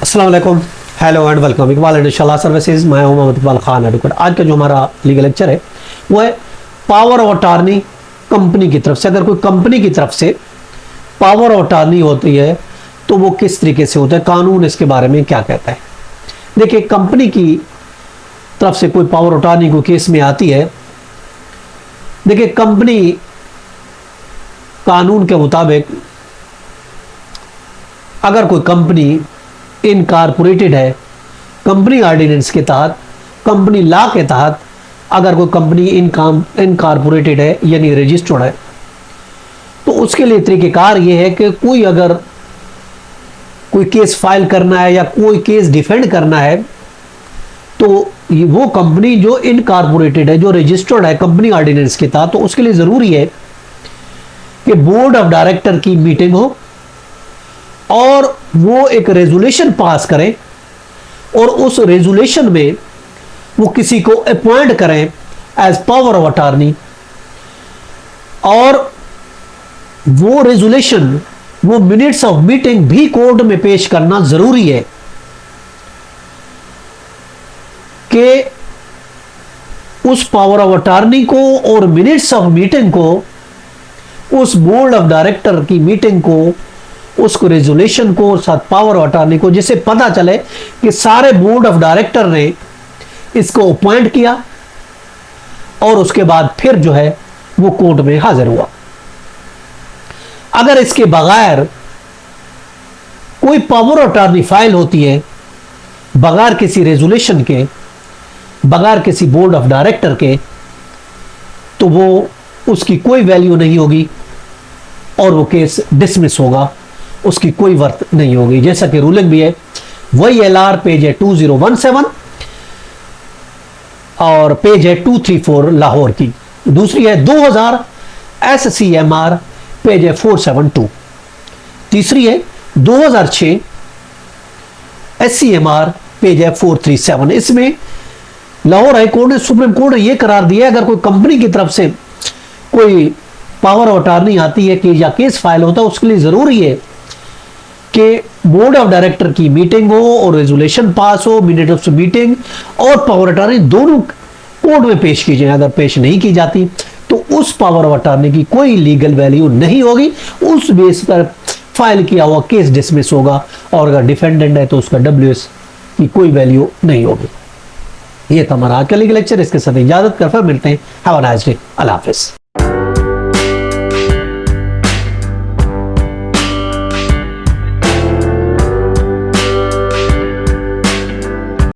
अस्सलाम वालेकुम, hello and welcome. Iqbal इंशाल्लाह सर्विसेज, मैं हूं मोहम्मद इकबाल खान एडवोकेट। आज का जो हमारा लीगल लेक्चर है वो है पावर ऑफ अटॉर्नी कंपनी की तरफ से। अगर कोई कंपनी की तरफ से पावर ऑफ अटॉर्नी होती है तो वो किस तरीके से होता है, कानून इसके बारे में क्या कहता है। देखिए, कंपनी की तरफ से कोई पावर ऑफ अटॉर्नी को केस में आती है। देखिए, कंपनी कानून के मुताबिक अगर कोई कंपनी इनकॉर्पोरेटेड है, कंपनी ऑर्डिनेंस के तहत, कंपनी लॉ के तहत अगर कोई कंपनी इनकॉर्पोरेटेड है यानी रजिस्टर्ड है, तो उसके लिए तरीकेकार ये है कि कोई अगर कोई केस फाइल करना है या कोई केस डिफेंड करना है तो वो कंपनी जो इनकॉर्पोरेटेड है, जो रजिस्टर्ड है कंपनी ऑर्डिनेंस के तहत, तो उसके लिए जरूरी है कि बोर्ड ऑफ डायरेक्टर की मीटिंग हो और वो एक रेजोल्यूशन पास करें और उस रेजोल्यूशन में वो किसी को अपॉइंट करें एज पावर ऑफ अटॉर्नी, और वो रेजोल्यूशन, वो मिनट्स ऑफ मीटिंग भी कोर्ट में पेश करना जरूरी है कि उस पावर ऑफ अटॉर्नी को और मिनट्स ऑफ मीटिंग को, उस बोर्ड ऑफ डायरेक्टर की मीटिंग को, उसको रेजोल्यूशन को और साथ पावर ऑफ अटॉर्नी को, जिससे पता चले कि सारे बोर्ड ऑफ डायरेक्टर ने इसको अपॉइंट किया और उसके बाद फिर जो है वो कोर्ट में हाजिर हुआ। अगर इसके बगैर कोई पावर ऑफ अटॉर्नी फाइल होती है, बगैर किसी रेजोल्यूशन के, बगैर किसी बोर्ड ऑफ डायरेक्टर के, तो वो उसकी कोई वैल्यू नहीं होगी और वो केस डिसमिस होगा, उसकी कोई वर्थ नहीं होगी। जैसा कि रूलिंग भी है, वही एलआर पेज है 2017 और पेज है 234 लाहौर की। दूसरी है 2000 एससीएमआर पेज है 472। तीसरी है 2006 एससीएमआर पेज है 437। इसमें लाहौर हाई कोर्ट ने, सुप्रीम कोर्ट ने यह करार दिया, अगर कोई कंपनी की तरफ से कोई पावर ऑफ अटॉर्नी आती है कि या केस फाइल होता है, उसके लिए जरूरी है कि बोर्ड ऑफ डायरेक्टर की मीटिंग हो और रेजोल्यूशन पास हो, मिनट ऑफ मीटिंग और पावर ऑफ अटॉर्नी दोनों कोर्ट में पेश की जाए। अगर पेश नहीं की जाती तो उस पावर ऑफ अटॉर्नी की कोई लीगल वैल्यू नहीं होगी, उस बेस पर फाइल किया हुआ केस डिसमिस होगा, और अगर डिफेंडेंट है तो उसका WS की कोई वैल्यू नहीं होगी। ये था हमारा आज का लीगल लेक्चर। इसके साथ इजाजत कर, फिर मिलते हैं। Have a nice day. Allah Hafiz.